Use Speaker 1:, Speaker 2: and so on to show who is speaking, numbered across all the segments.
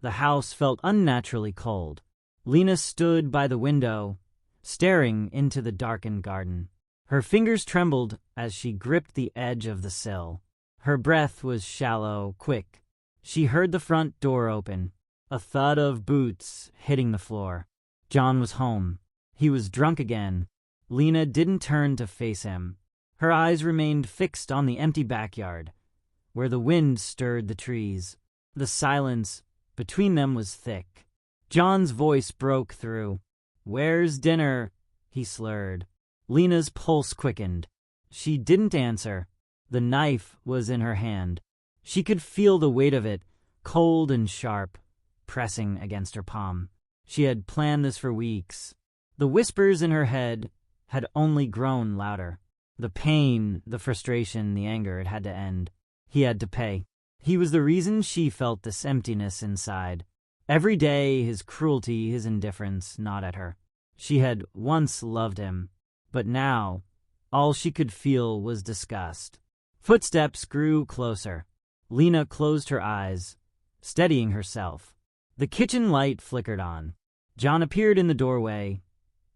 Speaker 1: The house felt unnaturally cold. Lena stood by the window, staring into the darkened garden. Her fingers trembled as she gripped the edge of the sill. Her breath was shallow, quick. She heard the front door open, a thud of boots hitting the floor. John was home. He was drunk again. Lena didn't turn to face him. Her eyes remained fixed on the empty backyard, where the wind stirred the trees. The silence between them was thick. John's voice broke through. "Where's dinner?" he slurred. Lena's pulse quickened. She didn't answer. The knife was in her hand. She could feel the weight of it, cold and sharp, pressing against her palm. She had planned this for weeks. The whispers in her head had only grown louder. The pain, the frustration, the anger, it had to end. He had to pay. He was the reason she felt this emptiness inside. Every day, his cruelty, his indifference, gnawed at her. She had once loved him, but now all she could feel was disgust. Footsteps grew closer. Lena closed her eyes, steadying herself. The kitchen light flickered on. John appeared in the doorway,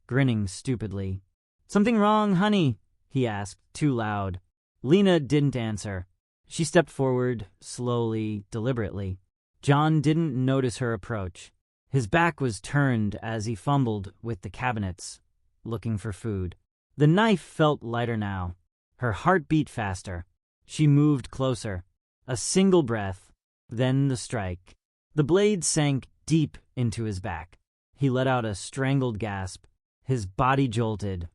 Speaker 1: grinning stupidly. "Something wrong, honey?" he asked, too loud. Lena didn't answer. She stepped forward, slowly, deliberately. John didn't notice her approach. His back was turned as he fumbled with the cabinets, looking for food. The knife felt lighter now. Her heart beat faster. She moved closer. A single breath, then the strike. The blade sank deep into his back. He let out a strangled gasp. His body jolted,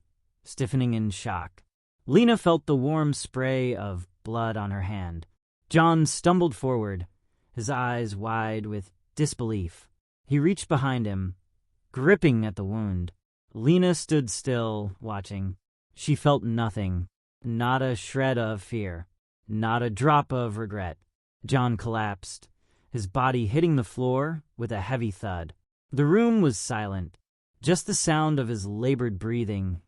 Speaker 1: stiffening in shock. Lena felt the warm spray of blood on her hand. John stumbled forward, his eyes wide with disbelief. He reached behind him, gripping at the wound. Lena stood still, watching. She felt nothing, not a shred of fear, not a drop of regret. John collapsed, his body hitting the floor with a heavy thud. The room was silent, just the sound of his labored breathing,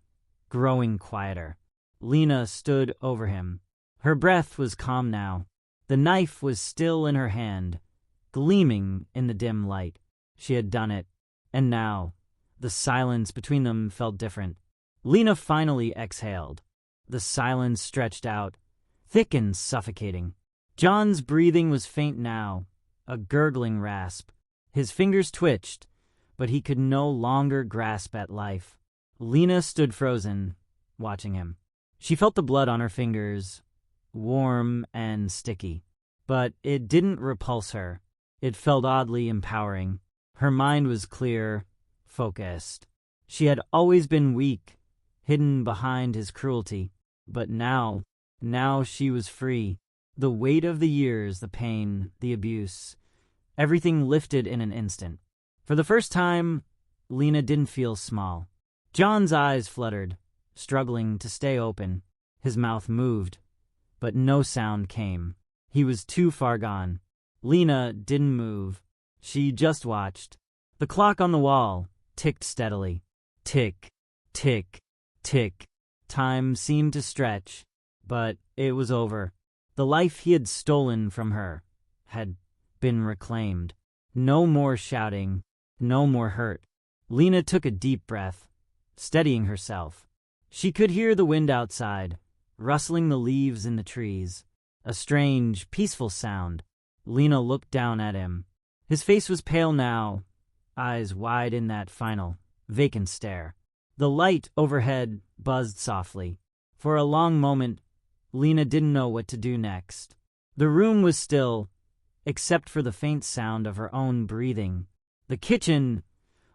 Speaker 1: growing quieter. Lena stood over him. Her breath was calm now. The knife was still in her hand, gleaming in the dim light. She had done it, and now the silence between them felt different. Lena finally exhaled. The silence stretched out, thick and suffocating. John's breathing was faint now, a gurgling rasp. His fingers twitched, but he could no longer grasp at life. Lena stood frozen, watching him. She felt the blood on her fingers, warm and sticky. But it didn't repulse her. It felt oddly empowering. Her mind was clear, focused. She had always been weak, hidden behind his cruelty. But now she was free. The weight of the years, the pain, the abuse, everything lifted in an instant. For the first time, Lena didn't feel small. John's eyes fluttered, struggling to stay open. His mouth moved, but no sound came. He was too far gone. Lena didn't move. She just watched. The clock on the wall ticked steadily. Tick, tick, tick. Time seemed to stretch, but it was over. The life he had stolen from her had been reclaimed. No more shouting, no more hurt. Lena took a deep breath, steadying herself. She could hear the wind outside, rustling the leaves in the trees. A strange, peaceful sound. Lena looked down at him. His face was pale now, eyes wide in that final, vacant stare. The light overhead buzzed softly. For a long moment, Lena didn't know what to do next. The room was still, except for the faint sound of her own breathing. The kitchen,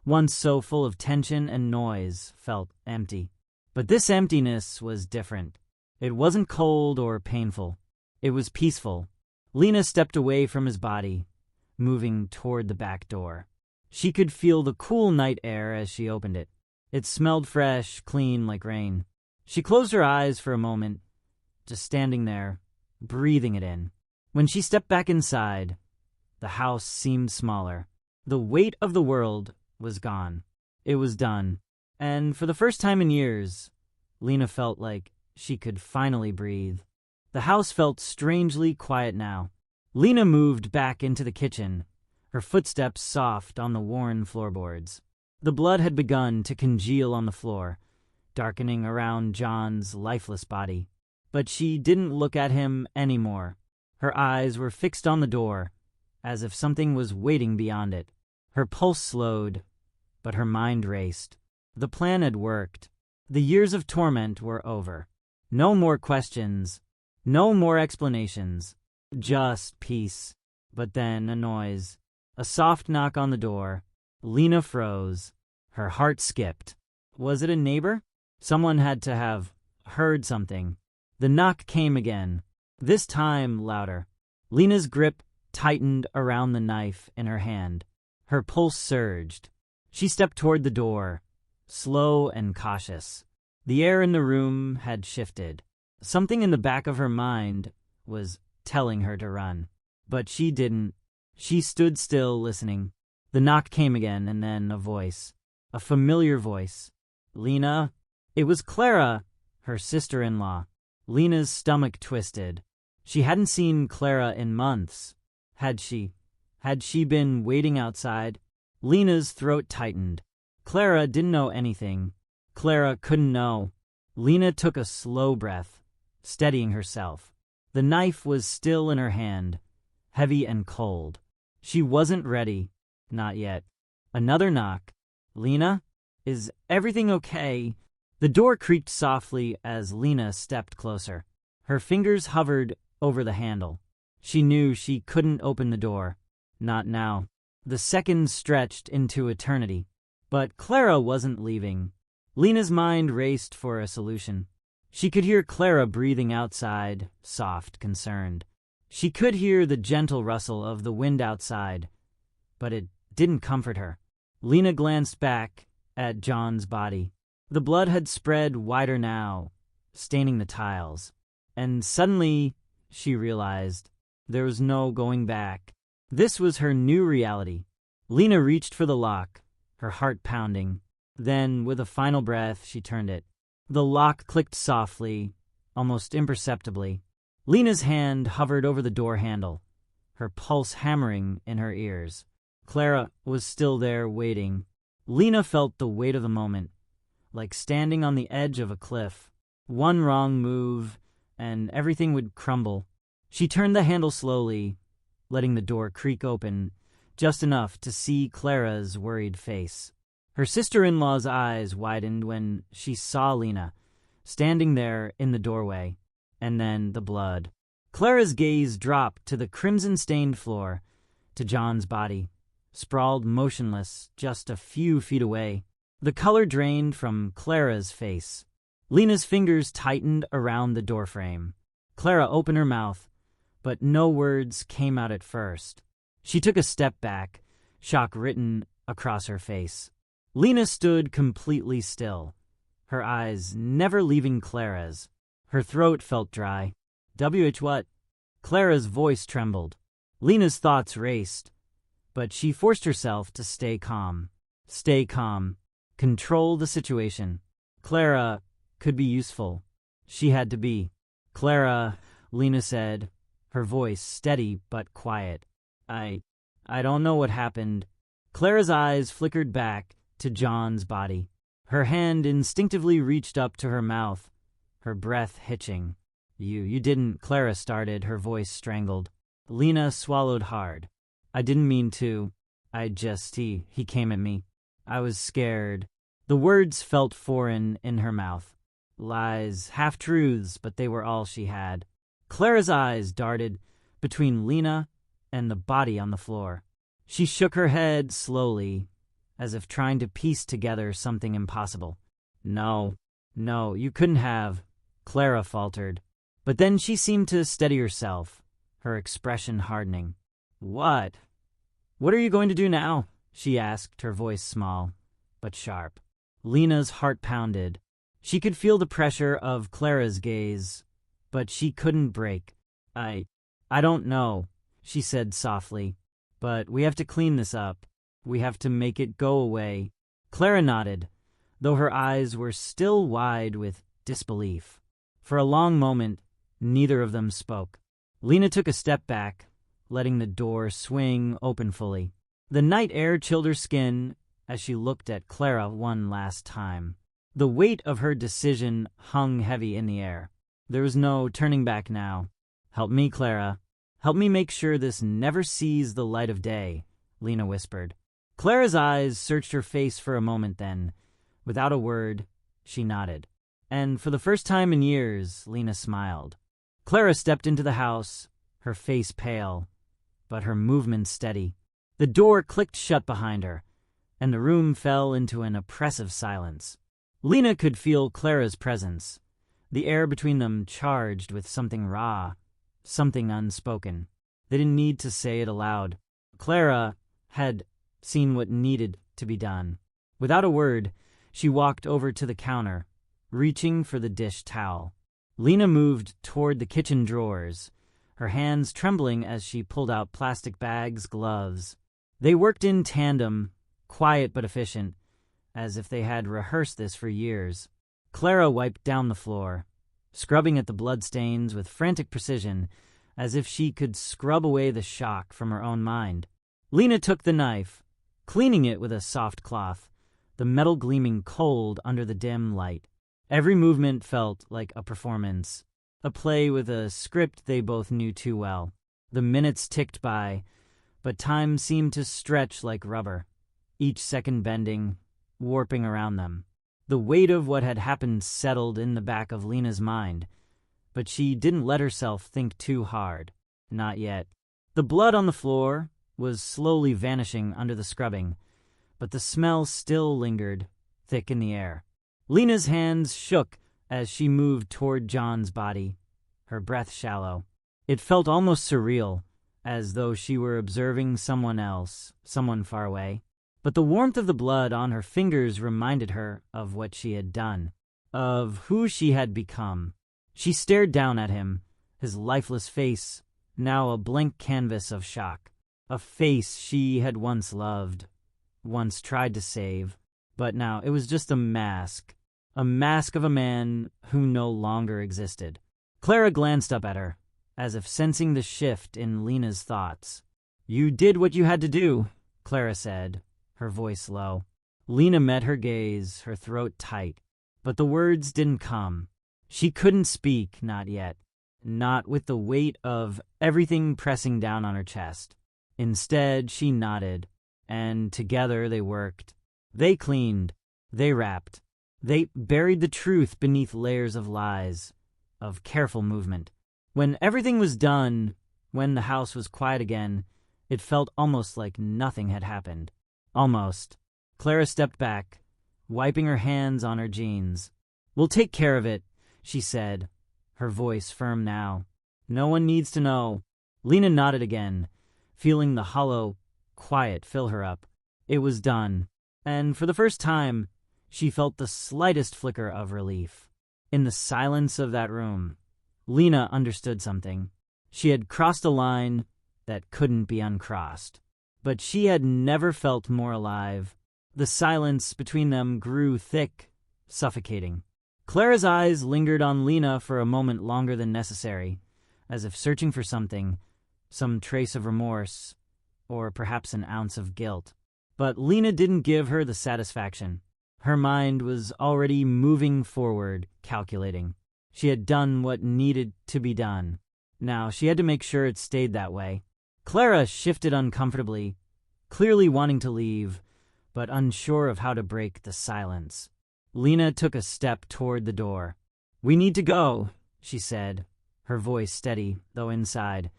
Speaker 1: once so full of tension and noise, felt empty. But this emptiness was different. It wasn't cold or painful. It was peaceful. Lena stepped away from his body, moving toward the back door. She could feel the cool night air as she opened it. It smelled fresh, clean, like rain. She closed her eyes for a moment, just standing there, breathing it in. When she stepped back inside, the house seemed smaller. The weight of the world was gone. It was done. And for the first time in years, Lena felt like she could finally breathe. The house felt strangely quiet now. Lena moved back into the kitchen, her footsteps soft on the worn floorboards. The blood had begun to congeal on the floor, darkening around John's lifeless body. But she didn't look at him anymore. Her eyes were fixed on the door, as if something was waiting beyond it. Her pulse slowed, but her mind raced. The plan had worked. The years of torment were over. No more questions, no more explanations, just peace. But then a noise, a soft knock on the door. Lena froze. Her heart skipped. Was it a neighbor? Someone had to have heard something. The knock came again, this time louder. Lena's grip tightened around the knife in her hand. Her pulse surged. She stepped toward the door, slow and cautious. The air in the room had shifted. Something in the back of her mind was telling her to run. But she didn't. She stood still, listening. The knock came again, and then a voice. A familiar voice. "Lena?" It was Clara, her sister-in-law. Lena's stomach twisted. She hadn't seen Clara in months. Had she? Had she been waiting outside? Lena's throat tightened. Clara didn't know anything. Clara couldn't know. Lena took a slow breath, steadying herself. The knife was still in her hand, heavy and cold. She wasn't ready. Not yet. Another knock. "Lena? Is everything okay?" The door creaked softly as Lena stepped closer. Her fingers hovered over the handle. She knew she couldn't open the door. Not now. The seconds stretched into eternity. But Clara wasn't leaving. Lena's mind raced for a solution. She could hear Clara breathing outside, soft, concerned. She could hear the gentle rustle of the wind outside, but it didn't comfort her. Lena glanced back at John's body. The blood had spread wider now, staining the tiles. And suddenly, she realized, there was no going back. This was her new reality. Lena reached for the lock, her heart pounding. Then, with a final breath, she turned it. The lock clicked softly, almost imperceptibly. Lena's hand hovered over the door handle, her pulse hammering in her ears. Clara was still there, waiting. Lena felt the weight of the moment, like standing on the edge of a cliff. One wrong move, and everything would crumble. She turned the handle slowly, letting the door creak open, just enough to see Clara's worried face. Her sister-in-law's eyes widened when she saw Lena, standing there in the doorway, and then the blood. Clara's gaze dropped to the crimson-stained floor, to John's body, sprawled motionless just a few feet away. The color drained from Clara's face. Lena's fingers tightened around the doorframe. Clara opened her mouth, but no words came out at first. She took a step back, shock written across her face. Lena stood completely still, her eyes never leaving Clara's. Her throat felt dry. What? Clara's voice trembled. Lena's thoughts raced, but she forced herself to stay calm. Stay calm. Control the situation. Clara could be useful. She had to be. "Clara," Lena said, her voice steady but quiet. I don't know what happened." Clara's eyes flickered back to John's body. Her hand instinctively reached up to her mouth, her breath hitching. You didn't," Clara started, her voice strangled. Lena swallowed hard. "I didn't mean to. He came at me. I was scared." The words felt foreign in her mouth. Lies, half-truths, but they were all she had. Clara's eyes darted between Lena and the body on the floor. She shook her head slowly, as if trying to piece together something impossible. No, you couldn't have," Clara faltered. But then she seemed to steady herself, her expression hardening. What are you going to do now?" she asked, her voice small, but sharp. Lena's heart pounded. She could feel the pressure of Clara's gaze, but she couldn't break. I don't know," she said softly, "but we have to clean this up. We have to make it go away." Clara nodded, though her eyes were still wide with disbelief. For a long moment, neither of them spoke. Lena took a step back, letting the door swing open fully. The night air chilled her skin as she looked at Clara one last time. The weight of her decision hung heavy in the air. There was no turning back now. "Help me, Clara. Help me make sure this never sees the light of day," Lena whispered. Clara's eyes searched her face for a moment then. Without a word, she nodded. And for the first time in years, Lena smiled. Clara stepped into the house, her face pale, but her movements steady. The door clicked shut behind her, and the room fell into an oppressive silence. Lena could feel Clara's presence, the air between them charged with something raw, something unspoken. They didn't need to say it aloud. Clara had seen what needed to be done. Without a word, she walked over to the counter, reaching for the dish towel. Lena moved toward the kitchen drawers, her hands trembling as she pulled out plastic bags, gloves. They worked in tandem, quiet but efficient, as if they had rehearsed this for years. Clara wiped down the floor, scrubbing at the bloodstains with frantic precision, as if she could scrub away the shock from her own mind. Lena took the knife, cleaning it with a soft cloth, the metal gleaming cold under the dim light. Every movement felt like a performance, a play with a script they both knew too well. The minutes ticked by, but time seemed to stretch like rubber, each second bending, warping around them. The weight of what had happened settled in the back of Lena's mind, but she didn't let herself think too hard. Not yet. The blood on the floor was slowly vanishing under the scrubbing, but the smell still lingered, thick in the air. Lena's hands shook as she moved toward John's body, her breath shallow. It felt almost surreal, as though she were observing someone else, someone far away. But the warmth of the blood on her fingers reminded her of what she had done, of who she had become. She stared down at him, his lifeless face, now a blank canvas of shock. A face she had once loved, once tried to save, but now it was just a mask of a man who no longer existed. Clara glanced up at her, as if sensing the shift in Lena's thoughts. "You did what you had to do," Clara said, her voice low. Lena met her gaze, her throat tight, but the words didn't come. She couldn't speak, not yet, not with the weight of everything pressing down on her chest. Instead, she nodded, and together they worked. They cleaned, they wrapped, they buried the truth beneath layers of lies, of careful movement. When everything was done, when the house was quiet again, it felt almost like nothing had happened. Almost. Clara stepped back, wiping her hands on her jeans. "We'll take care of it," she said, her voice firm now. "No one needs to know." Lena nodded again, feeling the hollow quiet fill her up. It was done, and for the first time, she felt the slightest flicker of relief. In the silence of that room, Lena understood something. She had crossed a line that couldn't be uncrossed. But she had never felt more alive. The silence between them grew thick, suffocating. Clara's eyes lingered on Lena for a moment longer than necessary, as if searching for something, some trace of remorse, or perhaps an ounce of guilt. But Lena didn't give her the satisfaction. Her mind was already moving forward, calculating. She had done what needed to be done. Now she had to make sure it stayed that way. Clara shifted uncomfortably, clearly wanting to leave, but unsure of how to break the silence. Lena took a step toward the door. "We need to go," she said, her voice steady, though inside,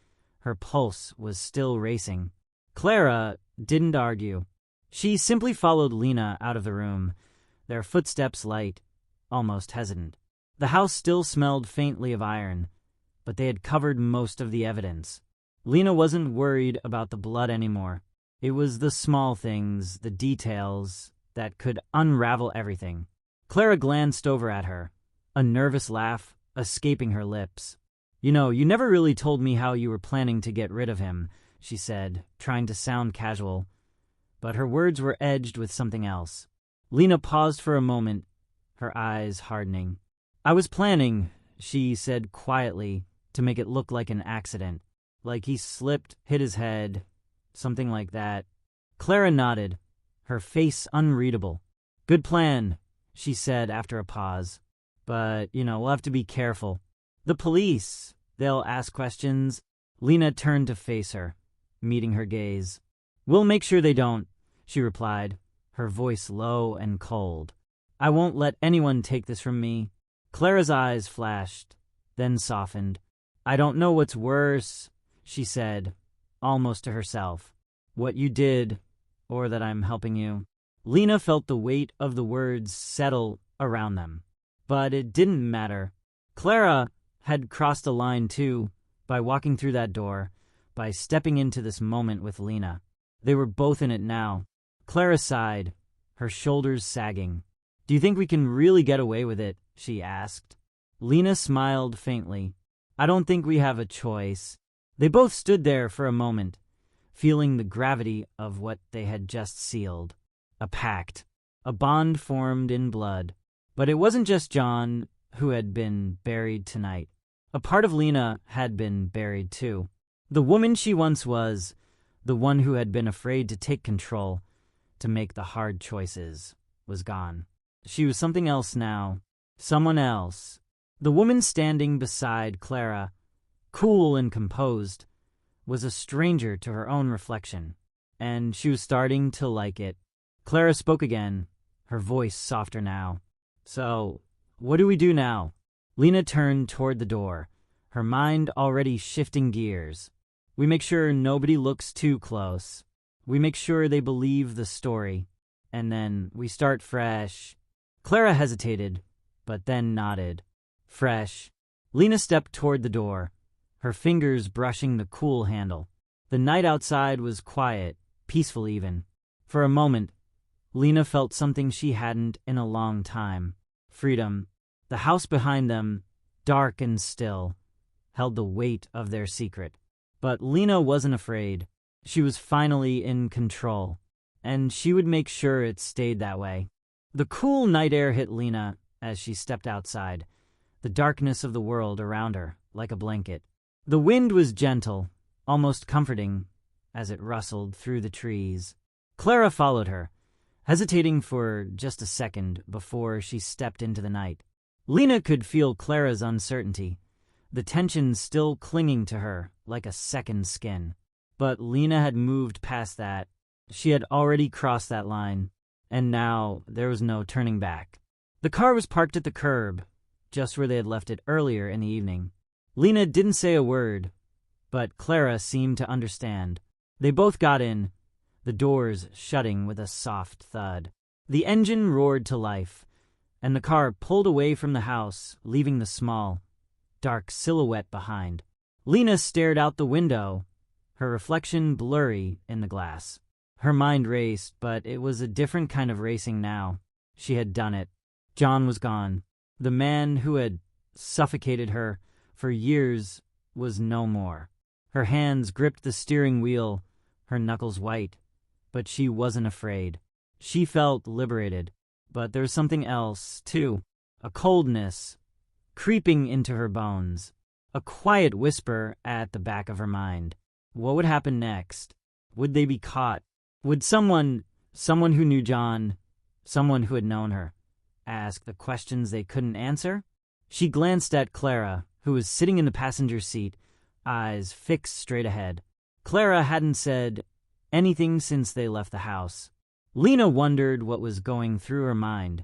Speaker 1: her pulse was still racing. Clara didn't argue. She simply followed Lena out of the room, their footsteps light, almost hesitant. The house still smelled faintly of iron, but they had covered most of the evidence. Lena wasn't worried about the blood anymore. It was the small things, the details, that could unravel everything. Clara glanced over at her, a nervous laugh escaping her lips. "You know, you never really told me how you were planning to get rid of him," she said, trying to sound casual. But her words were edged with something else. Lena paused for a moment, her eyes hardening. "I was planning," she said quietly, to make it look like an accident. Like he slipped, hit his head, something like that. Clara nodded, her face unreadable. Good plan, she said after a pause. But, we'll have to be careful. The police, they'll ask questions. Lena turned to face her, meeting her gaze. We'll make sure they don't, she replied, her voice low and cold. I won't let anyone take this from me. Clara's eyes flashed, then softened. I don't know what's worse, she said, almost to herself. What you did, or that I'm helping you. Lena felt the weight of the words settle around them. But it didn't matter. Clara had crossed a line too, by walking through that door, by stepping into this moment with Lena. They were both in it now. Clara sighed, her shoulders sagging. Do you think we can really get away with it? She asked. Lena smiled faintly. I don't think we have a choice. They both stood there for a moment, feeling the gravity of what they had just sealed. A pact. A bond formed in blood. But it wasn't just John who had been buried tonight. A part of Lena had been buried too. The woman she once was, the one who had been afraid to take control, to make the hard choices, was gone. She was something else now. Someone else. The woman standing beside Clara, cool and composed, was a stranger to her own reflection, and she was starting to like it. Clara spoke again, her voice softer now. So, what do we do now? Lena turned toward the door, her mind already shifting gears. We make sure nobody looks too close. We make sure they believe the story. And then we start fresh. Clara hesitated, but then nodded. Fresh. Lena stepped toward the door, her fingers brushing the cool handle. The night outside was quiet, peaceful even. For a moment, Lena felt something she hadn't in a long time. Freedom. The house behind them, dark and still, held the weight of their secret. But Lena wasn't afraid. She was finally in control, and she would make sure it stayed that way. The cool night air hit Lena as she stepped outside, the darkness of the world around her like a blanket. The wind was gentle, almost comforting, as it rustled through the trees. Clara followed her, hesitating for just a second before she stepped into the night. Lena could feel Clara's uncertainty, the tension still clinging to her like a second skin. But Lena had moved past that. She had already crossed that line, and now there was no turning back. The car was parked at the curb, just where they had left it earlier in the evening. Lena didn't say a word, but Clara seemed to understand. They both got in, the doors shutting with a soft thud. The engine roared to life, and the car pulled away from the house, leaving the small, dark silhouette behind. Lena stared out the window, her reflection blurry in the glass. Her mind raced, but it was a different kind of racing now. She had done it. John was gone. The man who had suffocated her for years was no more. Her hands gripped the steering wheel, her knuckles white, but she wasn't afraid. She felt liberated, but there was something else, too. A coldness creeping into her bones, a quiet whisper at the back of her mind. What would happen next? Would they be caught? Would someone who knew John, someone who had known her, ask the questions they couldn't answer? She glanced at Clara, who was sitting in the passenger seat, eyes fixed straight ahead. Clara hadn't said anything since they left the house. Lena wondered what was going through her mind,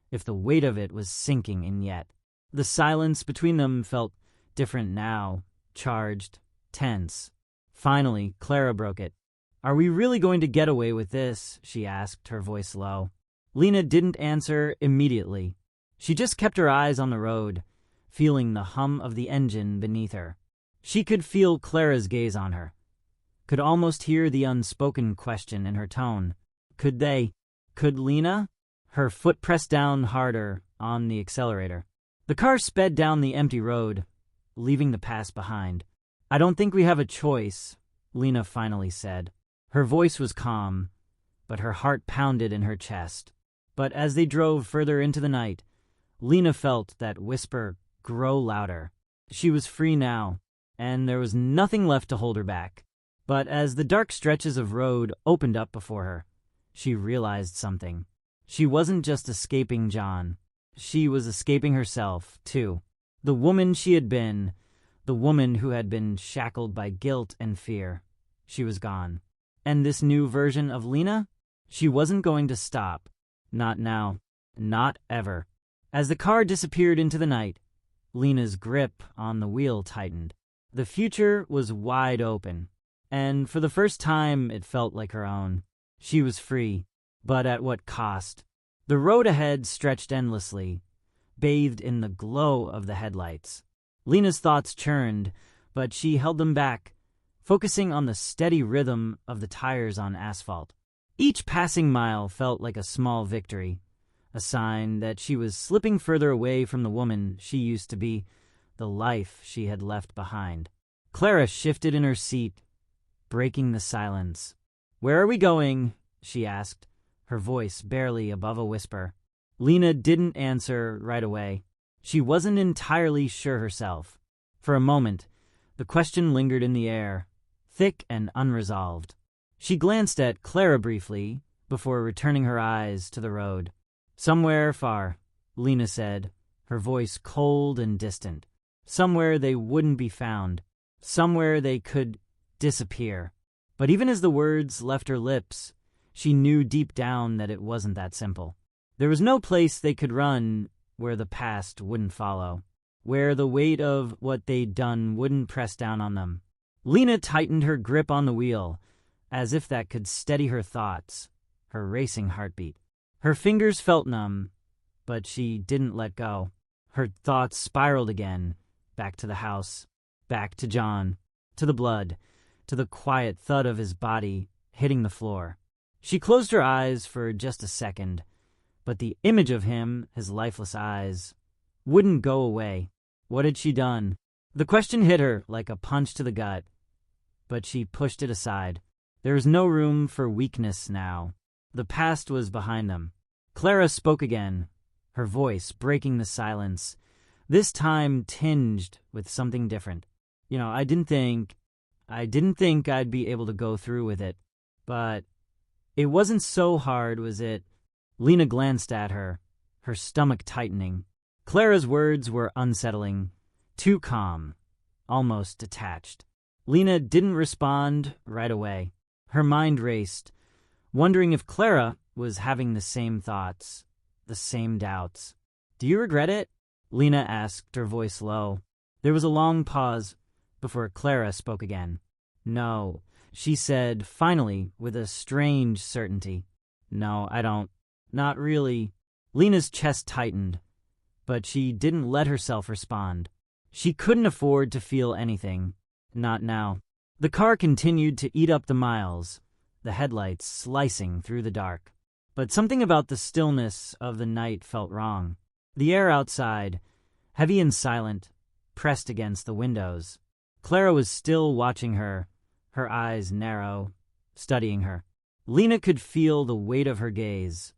Speaker 1: if the weight of it was sinking in yet. The silence between them felt different now, charged, tense. Finally, Clara broke it. Are we really going to get away with this? She asked, her voice low. Lena didn't answer immediately. She just kept her eyes on the road, feeling the hum of the engine beneath her. She could feel Clara's gaze on her, could almost hear the unspoken question in her tone. Could they? Could Lena? Her foot pressed down harder on the accelerator. The car sped down the empty road, leaving the pass behind. I don't think we have a choice, Lena finally said. Her voice was calm, but her heart pounded in her chest. But as they drove further into the night, Lena felt that whisper grow louder. She was free now, and there was nothing left to hold her back. But as the dark stretches of road opened up before her, she realized something. She wasn't just escaping John. She was escaping herself, too. The woman she had been, the woman who had been shackled by guilt and fear. She was gone. And this new version of Lena? She wasn't going to stop. Not now. Not ever. As the car disappeared into the night, Lena's grip on the wheel tightened. The future was wide open, and for the first time it felt like her own. She was free, but at what cost? The road ahead stretched endlessly, bathed in the glow of the headlights. Lena's thoughts churned, but she held them back, focusing on the steady rhythm of the tires on asphalt. Each passing mile felt like a small victory, a sign that she was slipping further away from the woman she used to be, the life she had left behind. Clara shifted in her seat, breaking the silence. "Where are we going?" she asked, her voice barely above a whisper. Lena didn't answer right away. She wasn't entirely sure herself. For a moment, the question lingered in the air, thick and unresolved. She glanced at Clara briefly before returning her eyes to the road. "Somewhere far," Lena said, her voice cold and distant. Somewhere they wouldn't be found. Somewhere they could disappear. But even as the words left her lips, she knew deep down that it wasn't that simple. There was no place they could run where the past wouldn't follow, where the weight of what they'd done wouldn't press down on them. Lena tightened her grip on the wheel, as if that could steady her thoughts, her racing heartbeat. Her fingers felt numb, but she didn't let go. Her thoughts spiraled again, back to the house, back to John, to the blood, to the quiet thud of his body hitting the floor. She closed her eyes for just a second, but the image of him, his lifeless eyes, wouldn't go away. What had she done? The question hit her like a punch to the gut, but she pushed it aside. There was no room for weakness now. The past was behind them. Clara spoke again, her voice breaking the silence, this time tinged with something different. I didn't think I'd be able to go through with it, but it wasn't so hard, was it?" Lena glanced at her, her stomach tightening. Clara's words were unsettling, too calm, almost detached. Lena didn't respond right away. Her mind raced, wondering if Clara was having the same thoughts, the same doubts. "Do you regret it?" Lena asked, her voice low. There was a long pause before Clara spoke again. "No," she said, finally, with a strange certainty. "No, I don't. Not really." Lena's chest tightened, but she didn't let herself respond. She couldn't afford to feel anything. Not now. The car continued to eat up the miles, the headlights slicing through the dark. But something about the stillness of the night felt wrong. The air outside, heavy and silent, pressed against the windows. Clara was still watching her, her eyes narrow, studying her. Lena could feel the weight of her gaze,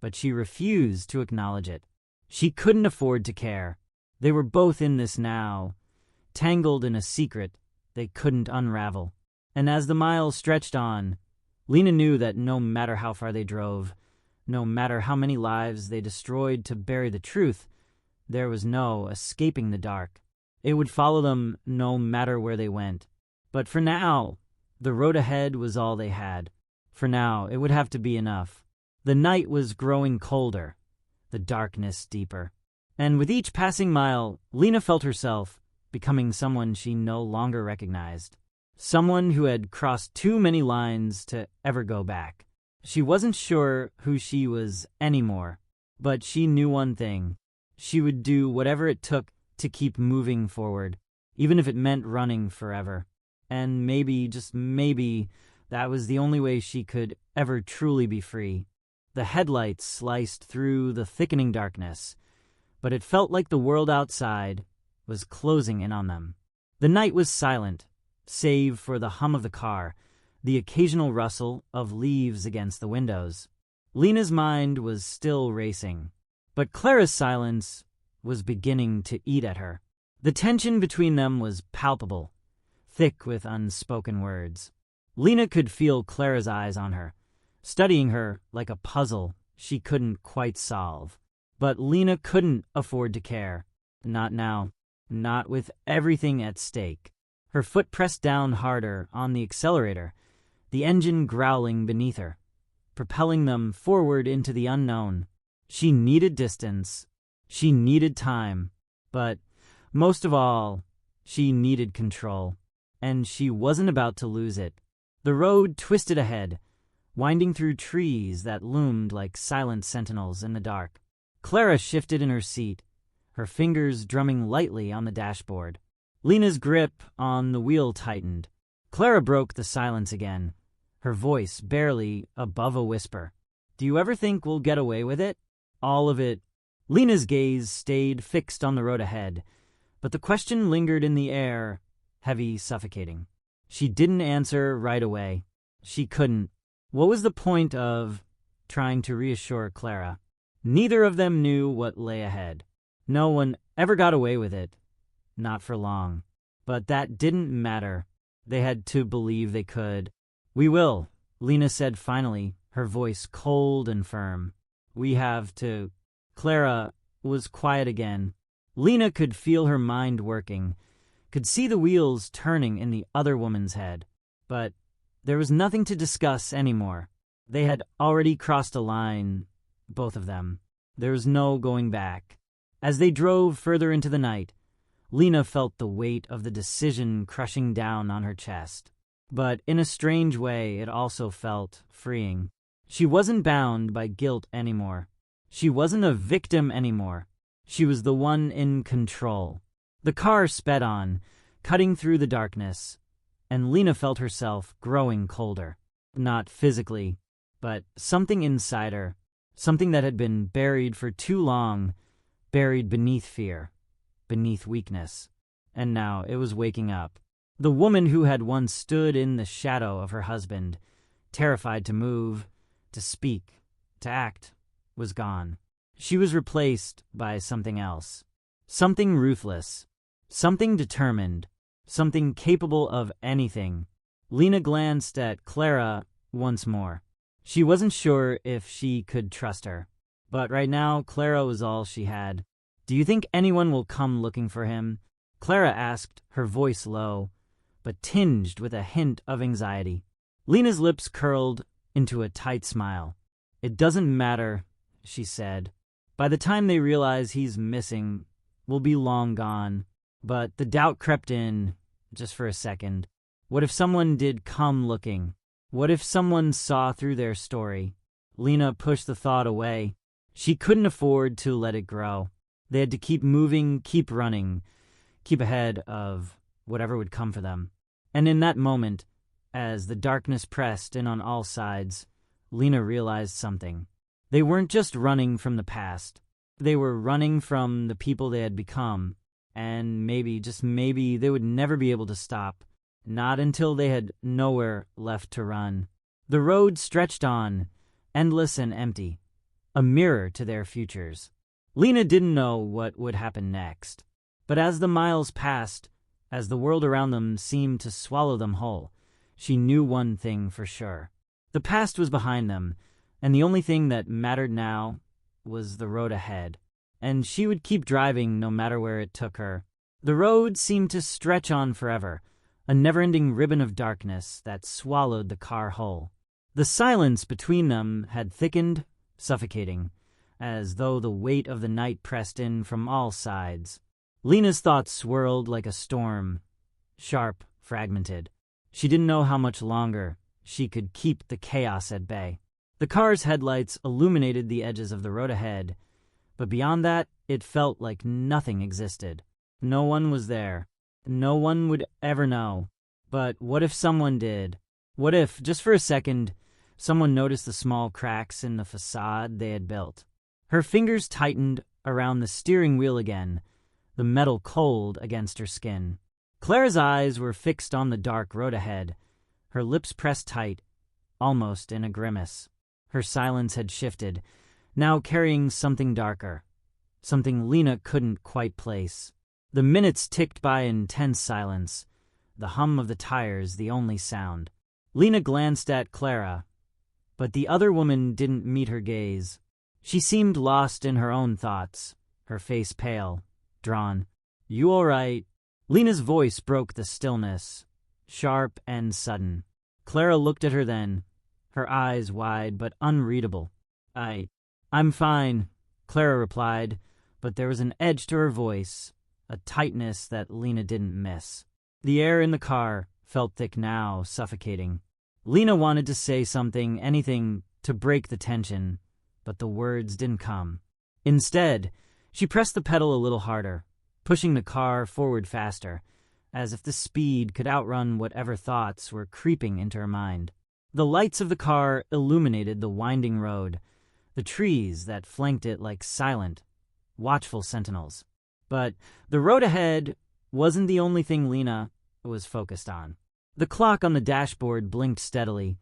Speaker 1: but she refused to acknowledge it. She couldn't afford to care. They were both in this now, tangled in a secret they couldn't unravel. And as the miles stretched on, Lena knew that no matter how far they drove, no matter how many lives they destroyed to bury the truth, there was no escaping the dark. It would follow them no matter where they went. But for now, the road ahead was all they had. For now, it would have to be enough. The night was growing colder, the darkness deeper. And with each passing mile, Lena felt herself becoming someone she no longer recognized. Someone who had crossed too many lines to ever go back. She wasn't sure who she was anymore, but she knew one thing. She would do whatever it took to keep moving forward, even if it meant running forever. And maybe, just maybe, that was the only way she could ever truly be free. The headlights sliced through the thickening darkness, but it felt like the world outside was closing in on them. The night was silent, save for the hum of the car, the occasional rustle of leaves against the windows. Lena's mind was still racing, but Clara's silence was beginning to eat at her. The tension between them was palpable, thick with unspoken words. Lena could feel Clara's eyes on her, studying her like a puzzle she couldn't quite solve. But Lena couldn't afford to care. Not now. Not with everything at stake. Her foot pressed down harder on the accelerator, the engine growling beneath her, propelling them forward into the unknown. She needed distance. She needed time. But most of all, she needed control. And she wasn't about to lose it. The road twisted ahead, winding through trees that loomed like silent sentinels in the dark. Clara shifted in her seat, her fingers drumming lightly on the dashboard. Lena's grip on the wheel tightened. Clara broke the silence again, her voice barely above a whisper. "Do you ever think we'll get away with it? All of it?" Lena's gaze stayed fixed on the road ahead, but the question lingered in the air, heavy, suffocating. She didn't answer right away. She couldn't. What was the point of trying to reassure Clara? Neither of them knew what lay ahead. No one ever got away with it. Not for long. But that didn't matter. They had to believe they could. "We will," Lena said finally, her voice cold and firm. "We have to." Clara was quiet again. Lena could feel her mind working, could see the wheels turning in the other woman's head. But there was nothing to discuss anymore. They had already crossed a line, both of them. There was no going back. As they drove further into the night, Lena felt the weight of the decision crushing down on her chest. But in a strange way, it also felt freeing. She wasn't bound by guilt anymore. She wasn't a victim anymore. She was the one in control. The car sped on, cutting through the darkness, and Lena felt herself growing colder. Not physically, but something inside her, something that had been buried for too long, buried beneath fear, beneath weakness. And now it was waking up. The woman who had once stood in the shadow of her husband, terrified to move, to speak, to act, was gone. She was replaced by something else. Something ruthless. Something determined. Something capable of anything. Lena glanced at Clara once more. She wasn't sure if she could trust her. But right now, Clara was all she had. "Do you think anyone will come looking for him?" Clara asked, her voice low, but tinged with a hint of anxiety. Lena's lips curled into a tight smile. "It doesn't matter," she said. "By the time they realize he's missing, we'll be long gone." But the doubt crept in, just for a second. What if someone did come looking? What if someone saw through their story? Lena pushed the thought away. She couldn't afford to let it grow. They had to keep moving, keep running, keep ahead of whatever would come for them. And in that moment, as the darkness pressed in on all sides, Lena realized something. They weren't just running from the past. They were running from the people they had become. And maybe, just maybe, they would never be able to stop. Not until they had nowhere left to run. The road stretched on, endless and empty, a mirror to their futures. Lena didn't know what would happen next. But as the miles passed, as the world around them seemed to swallow them whole, she knew one thing for sure. The past was behind them, and the only thing that mattered now was the road ahead. And she would keep driving no matter where it took her. The road seemed to stretch on forever, a never-ending ribbon of darkness that swallowed the car whole. The silence between them had thickened, suffocating, as though the weight of the night pressed in from all sides. Lena's thoughts swirled like a storm, sharp, fragmented. She didn't know how much longer she could keep the chaos at bay. The car's headlights illuminated the edges of the road ahead, but beyond that, it felt like nothing existed. No one was there. No one would ever know. But what if someone did? What if, just for a second, someone noticed the small cracks in the facade they had built? Her fingers tightened around the steering wheel again, the metal cold against her skin. Clara's eyes were fixed on the dark road ahead, her lips pressed tight, almost in a grimace. Her silence had shifted, now carrying something darker, something Lena couldn't quite place. The minutes ticked by in tense silence, the hum of the tires the only sound. Lena glanced at Clara, but the other woman didn't meet her gaze. She seemed lost in her own thoughts, her face pale, drawn. "You all right?" Lena's voice broke the stillness, sharp and sudden. Clara looked at her then, her eyes wide but unreadable. I'm fine," Clara replied, but there was an edge to her voice, a tightness that Lena didn't miss. The air in the car felt thick now, suffocating. Lena wanted to say something, anything, to break the tension, but the words didn't come. Instead, she pressed the pedal a little harder, pushing the car forward faster, as if the speed could outrun whatever thoughts were creeping into her mind. The lights of the car illuminated the winding road, the trees that flanked it like silent, watchful sentinels. But the road ahead wasn't the only thing Lena was focused on. The clock on the dashboard blinked steadily,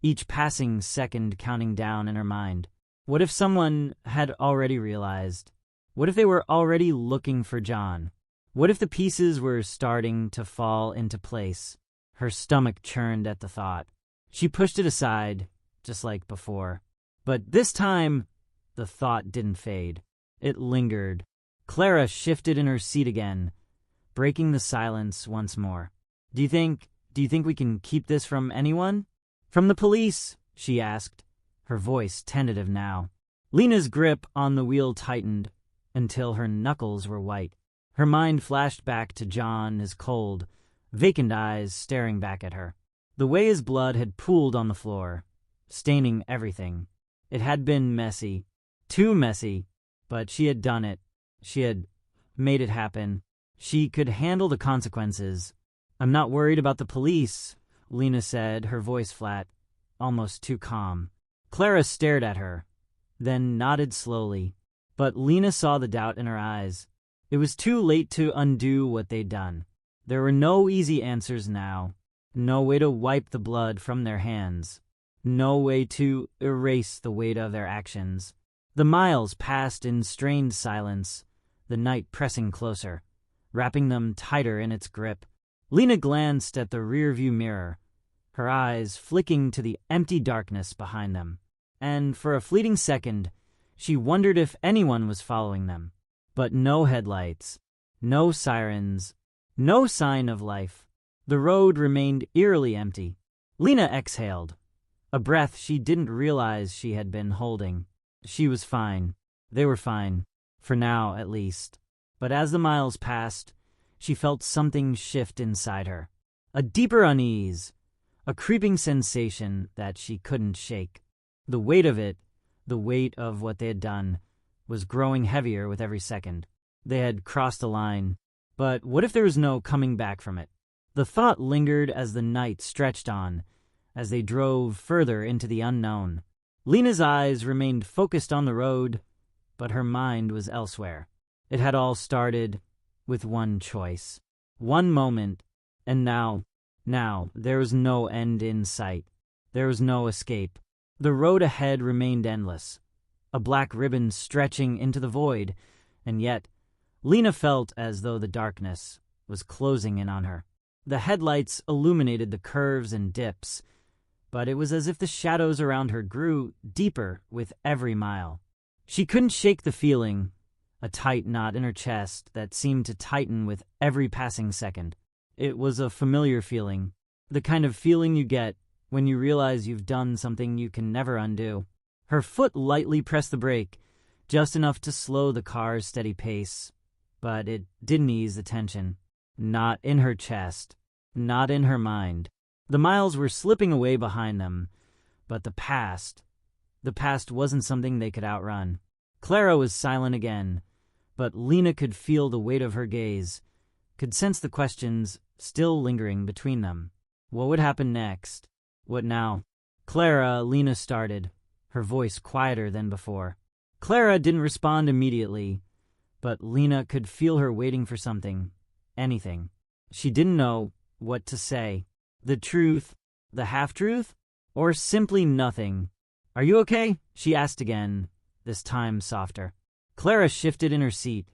Speaker 1: each passing second counting down in her mind. What if someone had already realized? What if they were already looking for John? What if the pieces were starting to fall into place? Her stomach churned at the thought. She pushed it aside, just like before. But this time, the thought didn't fade. It lingered. Clara shifted in her seat again, breaking the silence once more. Do you think we can keep this from anyone?" "From the police?" she asked, her voice tentative now. Lena's grip on the wheel tightened until her knuckles were white. Her mind flashed back to John, his cold, vacant eyes staring back at her. The way his blood had pooled on the floor, staining everything. It had been messy, too messy, but she had done it. She had made it happen. She could handle the consequences. "I'm not worried about the police," Lena said, her voice flat, almost too calm. Clara stared at her, then nodded slowly, but Lena saw the doubt in her eyes. It was too late to undo what they'd done. There were no easy answers now, no way to wipe the blood from their hands, no way to erase the weight of their actions. The miles passed in strained silence, the night pressing closer, wrapping them tighter in its grip. Lena glanced at the rearview mirror, her eyes flicking to the empty darkness behind them, and for a fleeting second, she wondered if anyone was following them. But no headlights, no sirens, no sign of life. The road remained eerily empty. Lena exhaled, a breath she didn't realize she had been holding. She was fine. They were fine, for now at least. But as the miles passed, she felt something shift inside her. A deeper unease, a creeping sensation that she couldn't shake. The weight of it, the weight of what they had done, was growing heavier with every second. They had crossed a line, but what if there was no coming back from it? The thought lingered as the night stretched on, as they drove further into the unknown. Lena's eyes remained focused on the road, but her mind was elsewhere. It had all started with one choice, one moment, and now there was no end in sight. There was no escape. The road ahead remained endless, a black ribbon stretching into the void, and yet Lena felt as though the darkness was closing in on her. The headlights illuminated the curves and dips, but it was as if the shadows around her grew deeper with every mile. She couldn't shake the feeling, a tight knot in her chest that seemed to tighten with every passing second. It was a familiar feeling, the kind of feeling you get when you realize you've done something you can never undo. Her foot lightly pressed the brake, just enough to slow the car's steady pace, but it didn't ease the tension. Not in her chest, not in her mind. The miles were slipping away behind them, but the past wasn't something they could outrun. Clara was silent again, but Lena could feel the weight of her gaze, could sense the questions still lingering between them. What would happen next? What now? "Clara," Lena started, her voice quieter than before. Clara didn't respond immediately, but Lena could feel her waiting for something, anything. She didn't know what to say. The truth, the half-truth, or simply nothing. "Are you okay?" she asked again, this time softer. Clara shifted in her seat,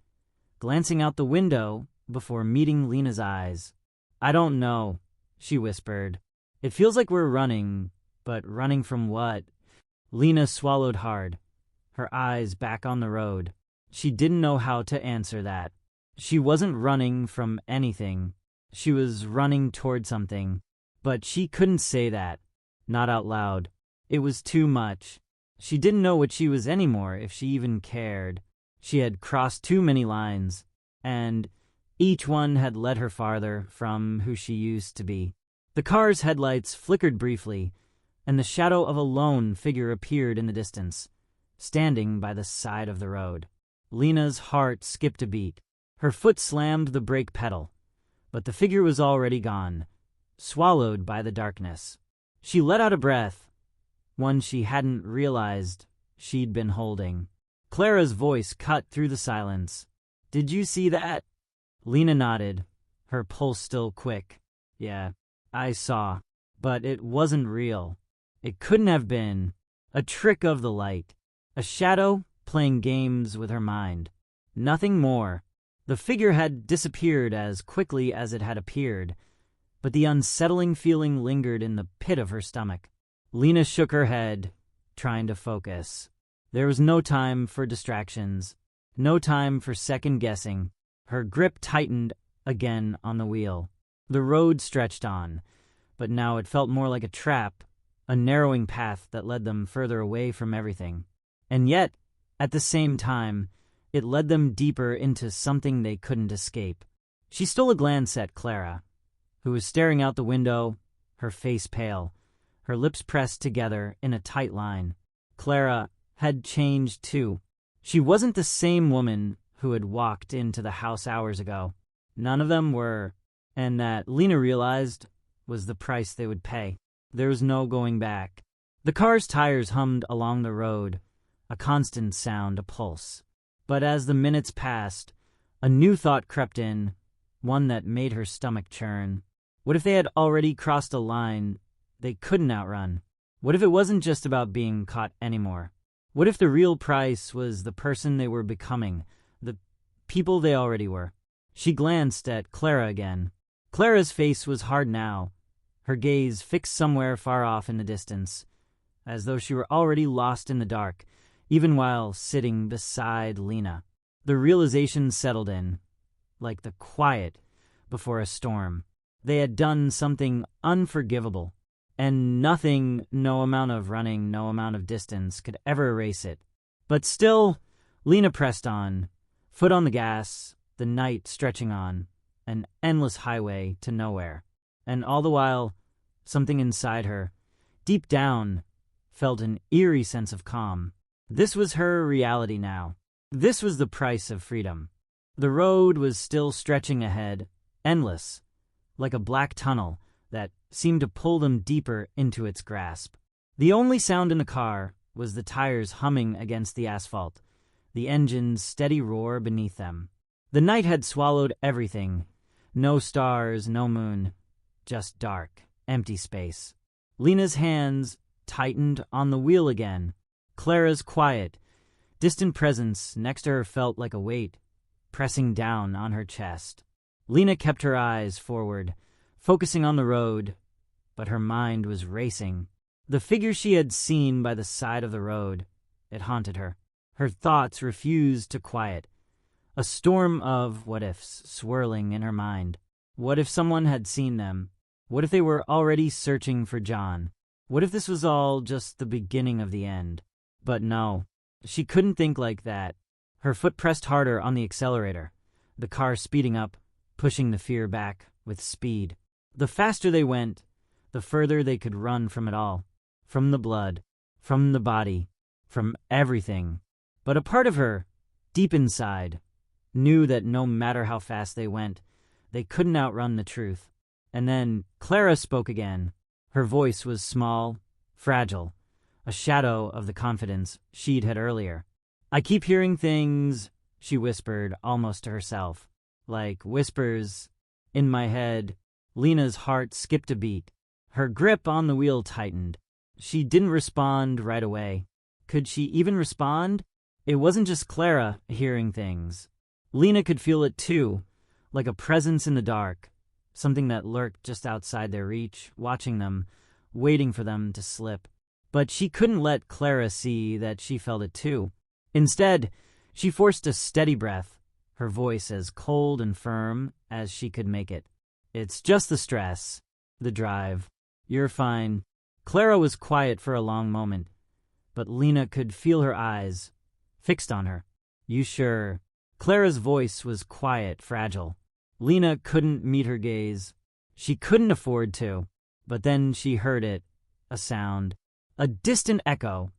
Speaker 1: glancing out the window before meeting Lena's eyes. "I don't know," she whispered. It feels like we're running, but running from what? Lena swallowed hard, her eyes back on the road. She didn't know how to answer that. She wasn't running from anything. She was running toward something. But she couldn't say that. Not out loud. It was too much. She didn't know what she was anymore, if she even cared. She had crossed too many lines, and each one had led her farther from who she used to be. The car's headlights flickered briefly, and the shadow of a lone figure appeared in the distance, standing by the side of the road. Lena's heart skipped a beat. Her foot slammed the brake pedal, but the figure was already gone, swallowed by the darkness. She let out a breath, one she hadn't realized she'd been holding. Clara's voice cut through the silence. "Did you see that?" Lena nodded, her pulse still quick. "Yeah, I saw. But it wasn't real. It couldn't have been. A trick of the light. A shadow playing games with her mind. Nothing more." The figure had disappeared as quickly as it had appeared, but the unsettling feeling lingered in the pit of her stomach. Lena shook her head, trying to focus. There was no time for distractions, no time for second-guessing. Her grip tightened again on the wheel. The road stretched on, but now it felt more like a trap, a narrowing path that led them further away from everything. And yet, at the same time, it led them deeper into something they couldn't escape. She stole a glance at Clara, who was staring out the window, her face pale, her lips pressed together in a tight line. Clara had changed too. She wasn't the same woman who had walked into the house hours ago. None of them were, and that, Lena realized, was the price they would pay. There was no going back. The car's tires hummed along the road, a constant sound, a pulse. But as the minutes passed, a new thought crept in, one that made her stomach churn. What if they had already crossed a line they couldn't outrun? What if it wasn't just about being caught anymore? What if the real price was the person they were becoming, the people they already were? She glanced at Clara again. Clara's face was hard now, her gaze fixed somewhere far off in the distance, as though she were already lost in the dark, even while sitting beside Lena. The realization settled in, like the quiet before a storm. They had done something unforgivable, and nothing, no amount of running, no amount of distance, could ever erase it. But still, Lena pressed on, foot on the gas, the night stretching on, an endless highway to nowhere. And all the while, something inside her, deep down, felt an eerie sense of calm. This was her reality now. This was the price of freedom. The road was still stretching ahead, endless, like a black tunnel that seemed to pull them deeper into its grasp. The only sound in the car was the tires humming against the asphalt, the engine's steady roar beneath them. The night had swallowed everything. No stars, no moon, just dark, empty space. Lena's hands tightened on the wheel again. Clara's quiet, distant presence next to her felt like a weight, pressing down on her chest. Lena kept her eyes forward, focusing on the road, but her mind was racing. The figure she had seen by the side of the road, it haunted her. Her thoughts refused to quiet. A storm of what-ifs swirling in her mind. What if someone had seen them? What if they were already searching for John? What if this was all just the beginning of the end? But no, she couldn't think like that. Her foot pressed harder on the accelerator, the car speeding up, pushing the fear back with speed. The faster they went, the further they could run from it all. From the blood, from the body, from everything. But a part of her, deep inside, knew that no matter how fast they went, they couldn't outrun the truth. And then Clara spoke again. Her voice was small, fragile, a shadow of the confidence she'd had earlier. "I keep hearing things," she whispered almost to herself, like whispers in my head. Lena's heart skipped a beat. Her grip on the wheel tightened. She didn't respond right away. Could she even respond? It wasn't just Clara hearing things. Lena could feel it too, like a presence in the dark, something that lurked just outside their reach, watching them, waiting for them to slip. But she couldn't let Clara see that she felt it too. Instead, she forced a steady breath, her voice as cold and firm as she could make it. "It's just the stress, the drive. You're fine." Clara was quiet for a long moment, but Lena could feel her eyes fixed on her. "You sure?" Clara's voice was quiet, fragile. Lena couldn't meet her gaze. She couldn't afford to. But then she heard it, a sound, a distant echo,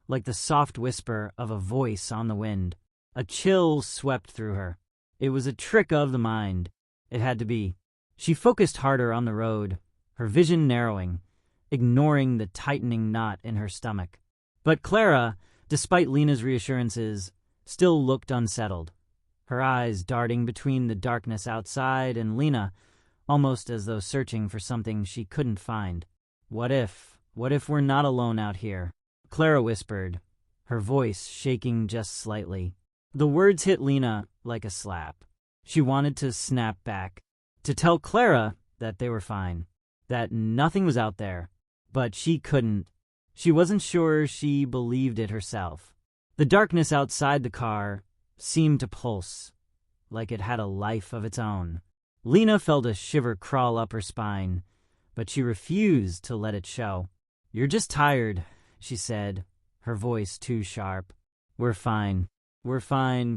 Speaker 1: like the soft whisper of a voice on the wind. A chill swept through her. It was a trick of the mind. It had to be. She focused harder on the road, her vision narrowing, ignoring the tightening knot in her stomach. But Clara, despite Lena's reassurances, still looked unsettled, her eyes darting between the darkness outside and Lena, almost as though searching for something she couldn't find. What if we're not alone out here?" Clara whispered, her voice shaking just slightly. The words hit Lena like a slap. She wanted to snap back, to tell Clara that they were fine, that nothing was out there, but she couldn't. She wasn't sure she believed it herself. The darkness outside the car seemed to pulse, like it had a life of its own. Lena felt a shiver crawl up her spine, but she refused to let it show. "You're just tired," she said, her voice too sharp. We're fine,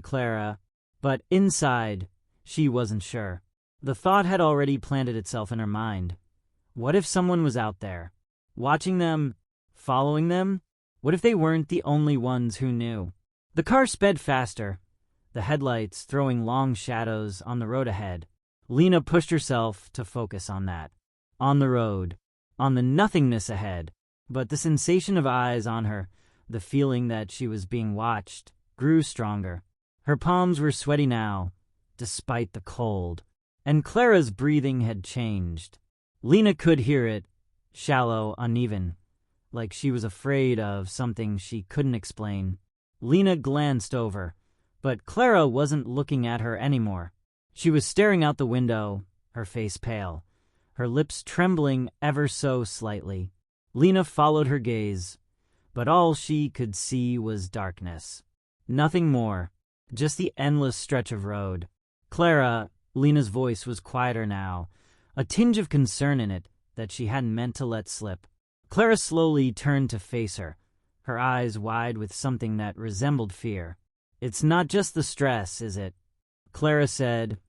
Speaker 1: Clara." But inside, she wasn't sure. The thought had already planted itself in her mind. What if someone was out there, watching them, following them? What if they weren't the only ones who knew? The car sped faster, the headlights throwing long shadows on the road ahead. Lena pushed herself to focus on that. On the road, on the nothingness ahead. But the sensation of eyes on her, the feeling that she was being watched, grew stronger. Her palms were sweaty now, despite the cold, and Clara's breathing had changed. Lena could hear it, shallow, uneven, like she was afraid of something she couldn't explain. Lena glanced over, but Clara wasn't looking at her anymore. She was staring out the window, her face pale, her lips trembling ever so slightly. Lena followed her gaze, but all she could see was darkness. Nothing more, just the endless stretch of road. "Clara," Lena's voice was quieter now, a tinge of concern in it that she hadn't meant to let slip. Clara slowly turned to face her, her eyes wide with something that resembled fear. "It's not just the stress, is it?" Clara said,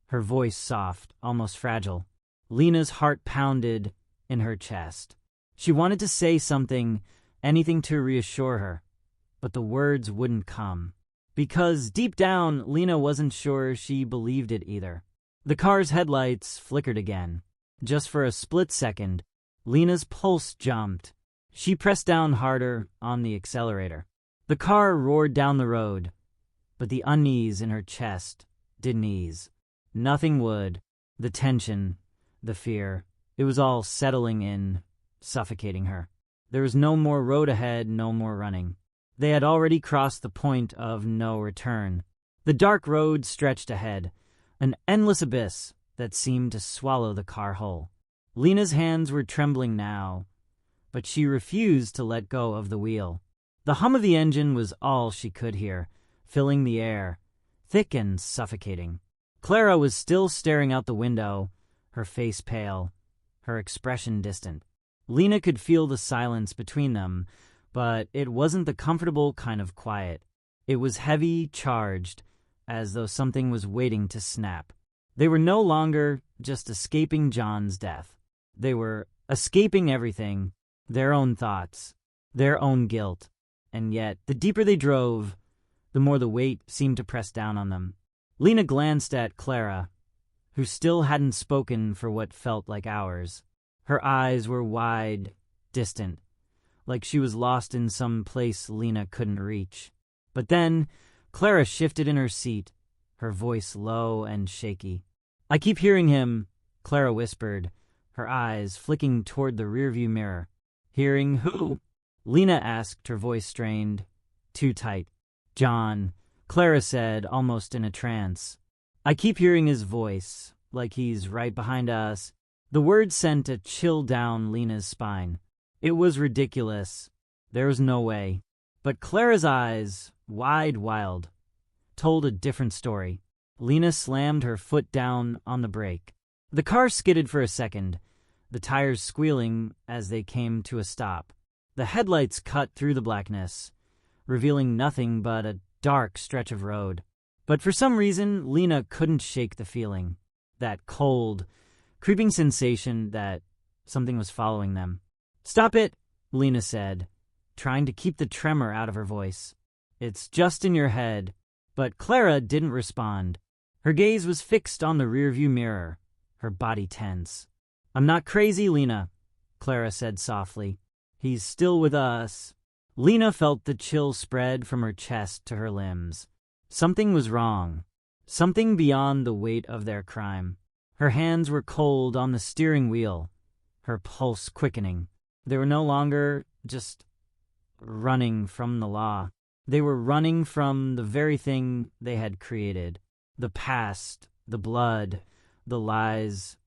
Speaker 1: her voice soft, almost fragile. Lena's heart pounded in her chest. She wanted to say something, anything to reassure her, but the words wouldn't come. Because deep down, Lena wasn't sure she believed it either. The car's headlights flickered again. Just for a split second, Lena's pulse jumped. She pressed down harder on the accelerator. The car roared down the road, but the unease in her chest didn't ease. Nothing would. The tension, the fear, it was all settling in, suffocating her. There was no more road ahead, no more running. They had already crossed the point of no return. The dark road stretched ahead, an endless abyss that seemed to swallow the car whole. Lena's hands were trembling now, but she refused to let go of the wheel. The hum of the engine was all she could hear, filling the air, thick and suffocating. Clara was still staring out the window, her face pale, her expression distant. Lena could feel the silence between them, but it wasn't the comfortable kind of quiet. It was heavy, charged, as though something was waiting to snap. They were no longer just escaping John's death. They were escaping everything, their own thoughts, their own guilt. And yet, the deeper they drove, the more the weight seemed to press down on them. Lena glanced at Clara, who still hadn't spoken for what felt like hours. Her eyes were wide, distant, like she was lost in some place Lena couldn't reach. But then, Clara shifted in her seat, her voice low and shaky. "I keep hearing him," Clara whispered, her eyes flicking toward the rearview mirror. "Hearing who?" Lena asked, her voice strained, too tight. "John," Clara said, almost in a trance. "I keep hearing his voice, like he's right behind us." The word sent a chill down Lena's spine. It was ridiculous. There was no way. But Clara's eyes, wide wild, told a different story. Lena slammed her foot down on the brake. The car skidded for a second, the tires squealing as they came to a stop. The headlights cut through the blackness, revealing nothing but a dark stretch of road. But for some reason, Lena couldn't shake the feeling. That cold, creeping sensation that something was following them. "Stop it," Lena said, trying to keep the tremor out of her voice. "It's just in your head." But Clara didn't respond. Her gaze was fixed on the rearview mirror, her body tense. "I'm not crazy, Lena," Clara said softly. "He's still with us." Lena felt the chill spread from her chest to her limbs. Something was wrong. Something beyond the weight of their crime. Her hands were cold on the steering wheel, her pulse quickening. They were no longer just running from the law. They were running from the very thing they had created. The past, the blood, the lies.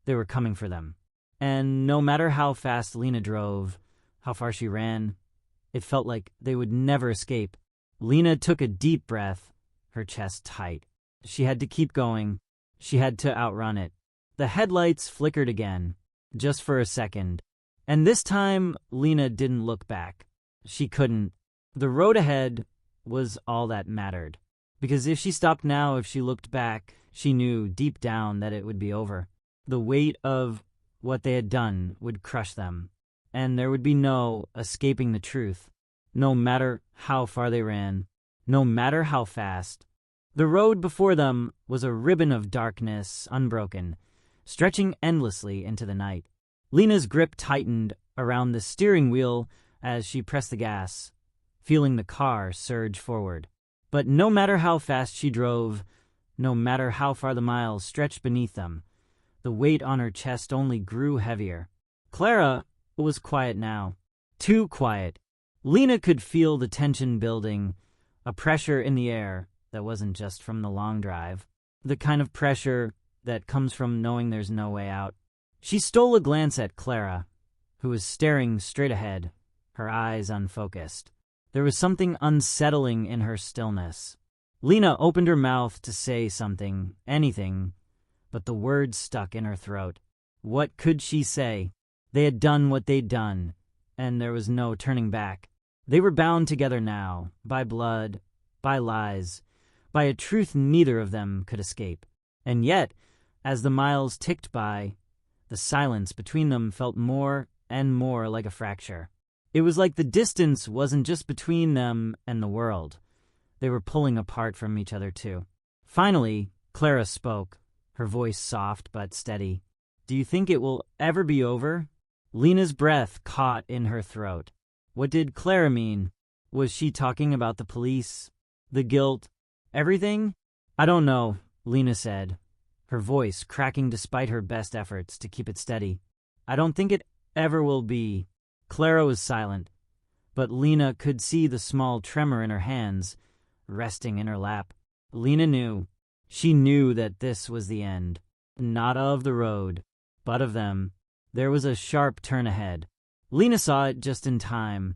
Speaker 1: They were coming for them. And no matter how fast Lena drove, how far she ran, it felt like they would never escape. Lena took a deep breath, her chest tight. She had to keep going. She had to outrun it. The headlights flickered again, just for a second. And this time, Lena didn't look back. She couldn't. The road ahead was all that mattered. Because if she stopped now, if she looked back, she knew deep down that it would be over. The weight of what they had done would crush them. And there would be no escaping the truth, no matter how far they ran, no matter how fast. The road before them was a ribbon of darkness, unbroken, stretching endlessly into the night. Lena's grip tightened around the steering wheel as she pressed the gas, feeling the car surge forward. But no matter how fast she drove, no matter how far the miles stretched beneath them, the weight on her chest only grew heavier. Clara was quiet now. Too quiet. Lena could feel the tension building, a pressure in the air that wasn't just from the long drive, the kind of pressure that comes from knowing there's no way out. She stole a glance at Clara, who was staring straight ahead, her eyes unfocused. There was something unsettling in her stillness. Lena opened her mouth to say something, anything, but the words stuck in her throat. What could she say? They had done what they'd done, and there was no turning back. They were bound together now, by blood, by lies, by a truth neither of them could escape. And yet, as the miles ticked by, the silence between them felt more and more like a fracture. It was like the distance wasn't just between them and the world. They were pulling apart from each other too. Finally, Clara spoke, her voice soft but steady. "Do you think it will ever be over?" Lena's breath caught in her throat. What did Clara mean? Was she talking about the police? The guilt? Everything? "I don't know," Lena said, her voice cracking despite her best efforts to keep it steady. "I don't think it ever will be." Clara was silent, but Lena could see the small tremor in her hands, resting in her lap. Lena knew. She knew that this was the end. Not of the road, but of them. There was a sharp turn ahead. Lena saw it just in time,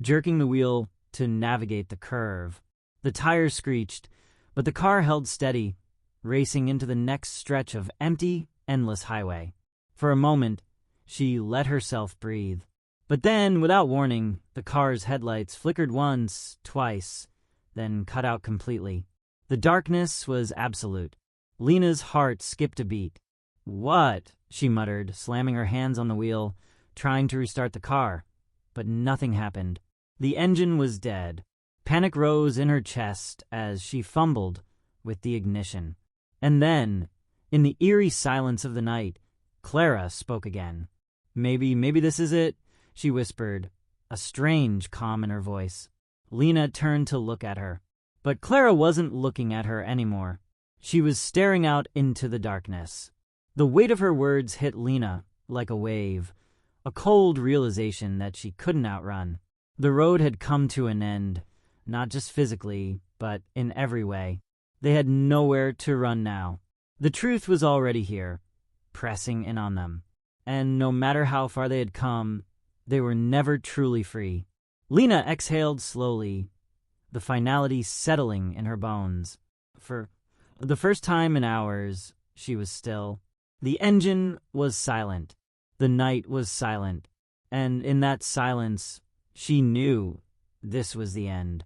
Speaker 1: jerking the wheel to navigate the curve. The tires screeched, but the car held steady, racing into the next stretch of empty, endless highway. For a moment, she let herself breathe. But then, without warning, the car's headlights flickered once, twice, then cut out completely. The darkness was absolute. Lena's heart skipped a beat. "What?" she muttered, slamming her hands on the wheel, trying to restart the car. But nothing happened. The engine was dead. Panic rose in her chest as she fumbled with the ignition. And then, in the eerie silence of the night, Clara spoke again. Maybe this is it," she whispered, a strange calm in her voice. Lena turned to look at her. But Clara wasn't looking at her anymore. She was staring out into the darkness. The weight of her words hit Lena like a wave, a cold realization that she couldn't outrun. The road had come to an end, not just physically, but in every way. They had nowhere to run now. The truth was already here, pressing in on them. And no matter how far they had come, they were never truly free. Lena exhaled slowly, the finality settling in her bones. For the first time in hours, she was still. The engine was silent. The night was silent. And in that silence, she knew this was the end.